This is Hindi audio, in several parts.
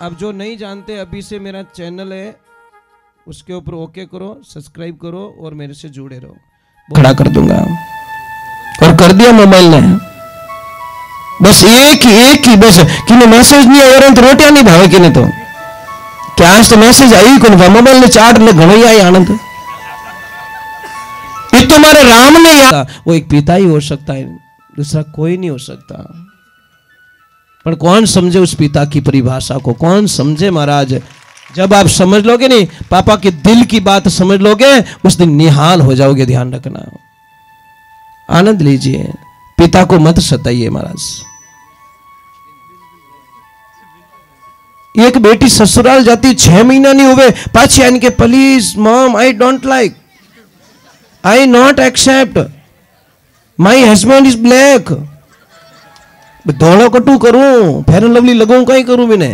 अब जो नहीं जानते, अभी से मेरा चैनल है, उसके ऊपर ओके करो, सब्सक्राइब करो और मेरे से जुड़े रहो। खड़ा कर दूंगा और कर दिया मोबाइल ने। बस एक ही बस कि मैसेज नहीं आया तो रोटियां नहीं भावे कि तो क्या आज तो मैसेज आई कौन मोबाइल ने चाट ले घणो ही आई आनंद। ये तुम्हारे राम ने याद, वो एक पिता ही हो सकता है, दूसरा कोई नहीं हो सकता। पर कौन समझे उस पिता की परिभाषा को, कौन समझे महाराज। जब आप समझ लोगे नहीं, पापा के दिल की बात समझ लोगे, उस दिन निहाल हो जाओगे। ध्यान रखना, आनंद लीजिए, पिता को मत सताइए महाराज। एक बेटी ससुराल जाती 6 महीना नहीं हुए, पाछी आने के please mom I don't like, I not accept, my husband is black. धोलो कटू करूं, फेयर एंड लवली लगूं, कहीं करूं मैंने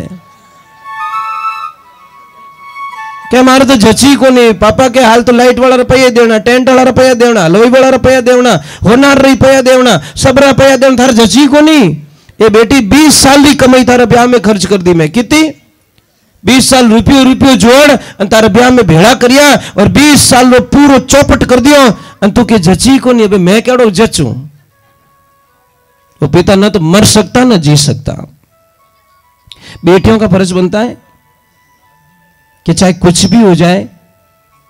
क्या, मारे तो जची को नहीं। पापा के हाल तो लाइट वाला रुपया देना, टेंट वाला रुपया देना, लोई वाला रुपया देना, होनार रुपया देना, सब रुपया देना, थार जची को नहीं। ये बेटी 20 साल की कमाई थारे ब्याह में खर्च कर दी मैं, कितनी 20 साल रुपयो जोड़ तारे ब्याह में भेड़ा करिया और 20 साल रो पूरो चौपट कर दियो, तू के जची को नहीं। मैं केड़ो जचू। वो पिता ना तो मर सकता ना जी सकता। बेटियों का फर्ज बनता है कि चाहे कुछ भी हो जाए,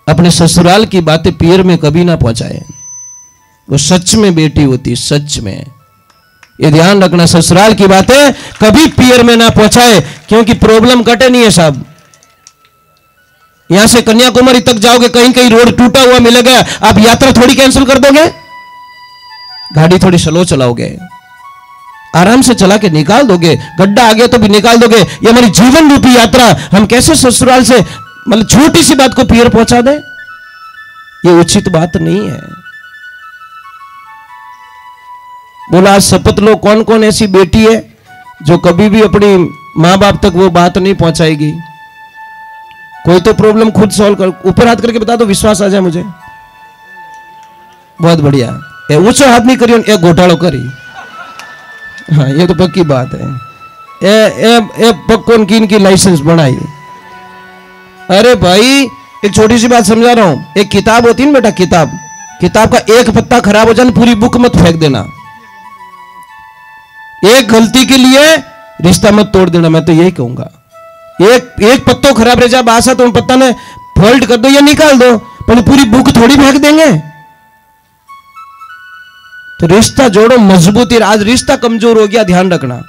अपने ससुराल की बातें पीर में कभी ना पहुंचाए। वो सच में बेटी होती, सच में। ये ध्यान रखना, ससुराल की बातें कभी पीर में ना पहुंचाए, क्योंकि प्रॉब्लम कटे नहीं है साहब। यहां से कन्याकुमारी तक जाओगे, कहीं कहीं रोड टूटा हुआ मिलेगा, आप यात्रा थोड़ी कैंसिल कर दोगे, गाड़ी थोड़ी स्लो चलाओगे, आराम से चला के निकाल दोगे। गड्ढा आ गया तो भी निकाल दोगे। ये हमारी जीवन रूपी यात्रा, हम कैसे ससुराल से मतलब छोटी सी बात को पीर पहुंचा दे, ये उचित बात नहीं है। बोला आज शपथ लो, कौन कौन ऐसी बेटी है जो कभी भी अपनी मां बाप तक वो बात नहीं पहुंचाएगी। कोई तो प्रॉब्लम खुद सॉल्व कर, ऊपर हाथ करके बता दो, विश्वास आ जाए मुझे। बहुत बढ़िया। ऊंचो हाथ नहीं करियो, एक घोटालो करी। हाँ, ये तो पक्की बात है। ए पक्कों की लाइसेंस बनाई। अरे भाई एक छोटी सी बात समझा रहा हूं। एक किताब होती है ना बेटा, किताब का एक पत्ता खराब हो जाए, पूरी बुक मत फेंक देना। एक गलती के लिए रिश्ता मत तोड़ देना, मैं तो यही कहूंगा। एक पत्तो खराब रह जाए बासा, तो उन पत्ता ने फोल्ड कर दो या निकाल दो, पर पूरी बुक थोड़ी फेंक देंगे। तो रिश्ता जोड़ो, मजबूती। आज रिश्ता कमजोर हो गया, ध्यान रखना।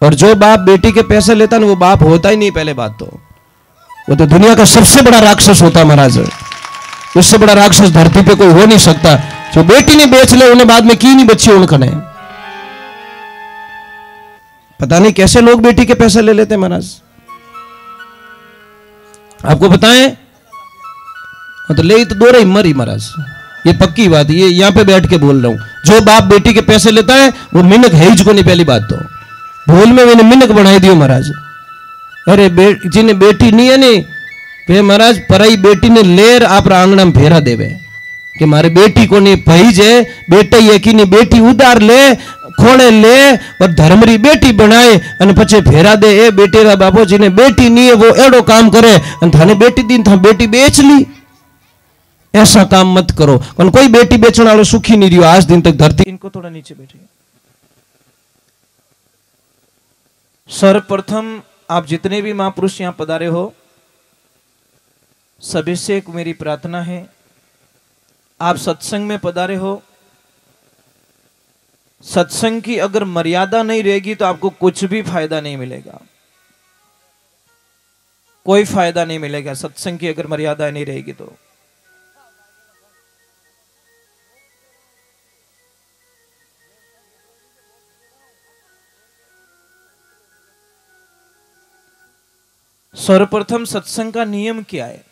और जो बाप बेटी के पैसे लेता ना, वो बाप होता ही नहीं। पहले बात तो वो तो दुनिया का सबसे बड़ा राक्षस होता है महाराज। उससे बड़ा राक्षस धरती पे कोई हो नहीं सकता। जो बेटी ने बेच ले, उन्हें बाद में की नहीं बच्ची उनकने। पता नहीं कैसे लोग बेटी के पैसे ले लेते महाराज। आपको बताएं, तो ले तो दो रही मरी महाराज, ये पक्की बात। ये यहां पे बैठ के बोल रहा हूं। जो बाप बेटी के पैसे लेता है वो मिनक है ही को नहीं। पहली बात तो भूल में मैंने मिनक बनाई दियो महाराज। अरे जिन्हें बेटी नहीं है नहीं वे महाराज पराई बेटी ने लेर आप आंगणा में फेरा देवे कि मारे बेटी को नहीं भाई जे बेटा ये की नहीं, बेटी उधार ले खोड़े ले और धर्मरी बेटी बनाए और पछे फेरा दे। ए बेटे रा बापो जिन्हें बेटी नहीं है वो एड़ो काम करे, थाने बेटी दी था बेटी बेच ली। ऐसा काम मत करो। कोई बेटी बेचने वालों सुखी नहीं रही आज दिन तक धरती। इनको थोड़ा नीचे बैठिए। सर्वप्रथम आप जितने भी महापुरुष यहां पधारे हो, सभी से एक मेरी प्रार्थना है, आप सत्संग में पधारे हो। सत्संग की अगर मर्यादा नहीं रहेगी तो आपको कुछ भी फायदा नहीं मिलेगा, कोई फायदा नहीं मिलेगा। सत्संग की अगर मर्यादा नहीं रहेगी तो सर्वप्रथम सत्संग का नियम क्या है?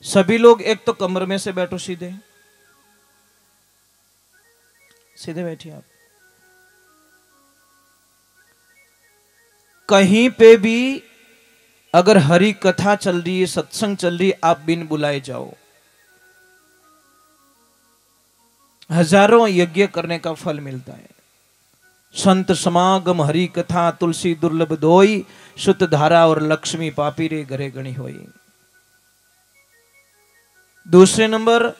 सभी लोग एक तो कमरे में से बैठो, सीधे सीधे बैठिए आप। कहीं पे भी अगर हरि कथा चल रही है, सत्संग चल रही है, आप बिन बुलाए जाओ। हजारों यज्ञ करने का फल मिलता है। संत समागम हरि कथा तुलसी दुर्लभ दोई, सुत धारा और लक्ष्मी पापी रे घरे गणी होई। दूसरे नंबर,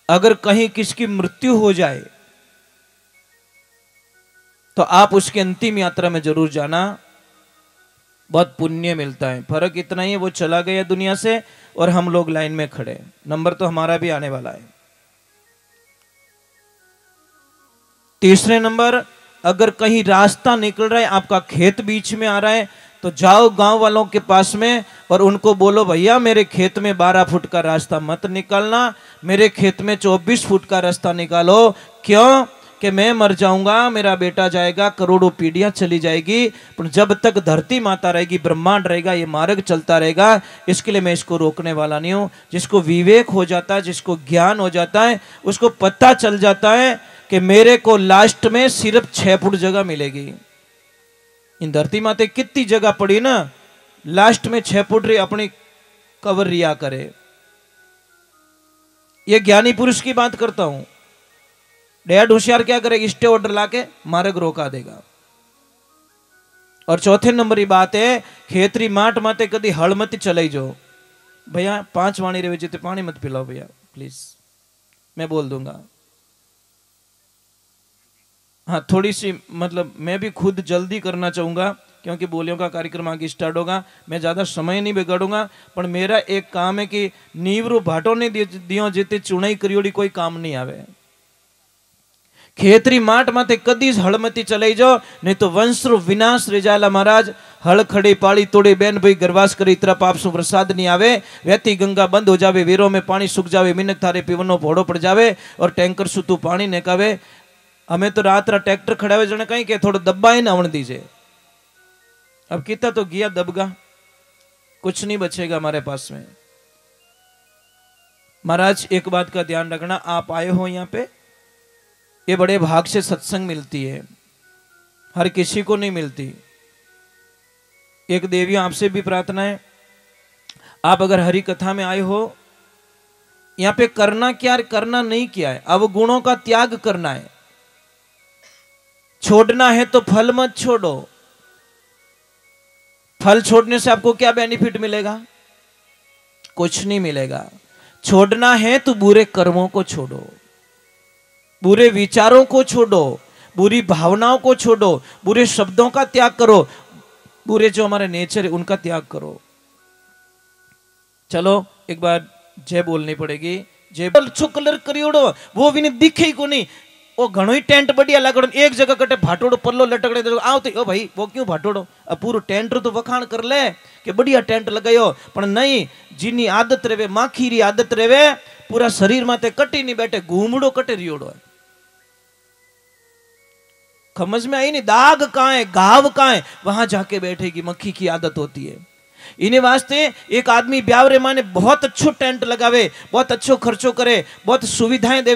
अगर कहीं किसकी मृत्यु हो जाए तो आप उसकी अंतिम यात्रा में जरूर जाना, बहुत पुण्य मिलता है। फर्क इतना ही है वो चला गया दुनिया से और हम लोग लाइन में खड़े। नंबर तो हमारा भी आने वाला है। तीसरे नंबर, अगर कहीं रास्ता निकल रहा है, आपका खेत बीच में आ रहा है, तो जाओ गांव वालों के पास में और उनको बोलो भैया मेरे खेत में 12 फुट का रास्ता मत निकालना, मेरे खेत में 24 फुट का रास्ता निकालो। क्यों? कि मैं मर जाऊंगा, मेरा बेटा जाएगा, करोड़ों पीढ़ियां चली जाएगी, पर जब तक धरती माता रहेगी, ब्रह्मांड रहेगा, ये मार्ग चलता रहेगा। इसके लिए मैं इसको रोकने वाला नहीं हूं। जिसको विवेक हो जाता है, जिसको ज्ञान हो जाता है, उसको पता चल जाता है कि मेरे को लास्ट में सिर्फ 6 फुट जगह मिलेगी। इन धरती माते कितनी जगह पड़ी ना, लास्ट में 6 फुट री अपनी कवर रिया करे। ये ज्ञानी पुरुष की बात करता हूं। डेढ़ होशियार क्या करेगा? स्टे ऑर्डर लाके मार्ग रोका देगा। और चौथे नंबर की बात है, खेतरी माट माते कदी हल मत चलाई जो भैया 5 वाणी रे जीते पानी मत पिलाओ भैया प्लीज, मैं बोल दूंगा। हाँ, थोड़ी सी मतलब मैं भी खुद जल्दी करना चाहूंगा क्योंकि बोलियों का कार्यक्रम आगे स्टार्ट होगा। मैं ज्यादा समय नहीं बिगाड़ूंगा, पर मेरा एक काम है कि नीवरू भाटो ने दियो जीते चुनाई करियोड़ी कोई काम नहीं आवे। खेतरी माट माते कदी हड़मती चलाई जाओ, नहीं तो वंशरु विनाश रेजाला महाराज। हड़ खड़ी पाड़ी तोड़े बेन भाई गरवास करे, इतरा पाप सु प्रसाद नहीं आवे। वहती गंगा बंद हो जावे, वीरों में पानी सूख जावे, मिनक थारे पीवनो भोड़ो पड़ जावे और टैंकर सु तू पानी नेकावे। हमें तो रात रात ट्रैक्टर खड़ा हुए जने कहीं के थोड़ा दब्बा ही ना आवन दीजिए। अब कितना तो गया दबगा, कुछ नहीं बचेगा हमारे पास में। महाराज एक बात का ध्यान रखना, आप आए हो यहाँ पे, ये बड़े भाग से सत्संग मिलती है, हर किसी को नहीं मिलती। एक देवी आपसे भी प्रार्थना है, आप अगर हरि कथा में आए हो, यहाँ पे करना क्या करना नहीं क्या है, अब गुणों का त्याग करना है। छोड़ना है तो फल मत छोड़ो। फल छोड़ने से आपको क्या बेनिफिट मिलेगा? कुछ नहीं मिलेगा। छोड़ना है तो बुरे कर्मों को छोड़ो, बुरे विचारों को छोड़ो, बुरी भावनाओं को छोड़ो, बुरे शब्दों का त्याग करो, बुरे जो हमारे नेचर है उनका त्याग करो। चलो एक बार जय बोलनी पड़ेगी। जय बोल छो कलर करियोड़ो वो भी नहीं दिखे ही को नहीं। वो घणो ही टेंट बढ़िया लागड़ो, एक जगह कटे भाटोड़ो पल्लो लटकड़े दे आवते ओ भाई वो क्यों भाटोड़ो, अब पूरा टेंट तो वखाण कर ले कि बढ़िया टेंट लगायो, पर नहीं, जिनी आदत रेवे, माखी री आदत रेवे, पूरा शरीर माते कटी नहीं बैठे, घूमड़ो कटे रियोड़ो है। समझ में आई नहीं? दाग कहाँ है, घाव कहाँ है, वहां जाके बैठेगी, मक्खी की आदत होती है। इन्हें वास्ते एक आदमी ब्यावरे माने बहुत अच्छो टेंट लगावे, बहुत अच्छो खर्चो करे, बहुत सुविधाएं देवे।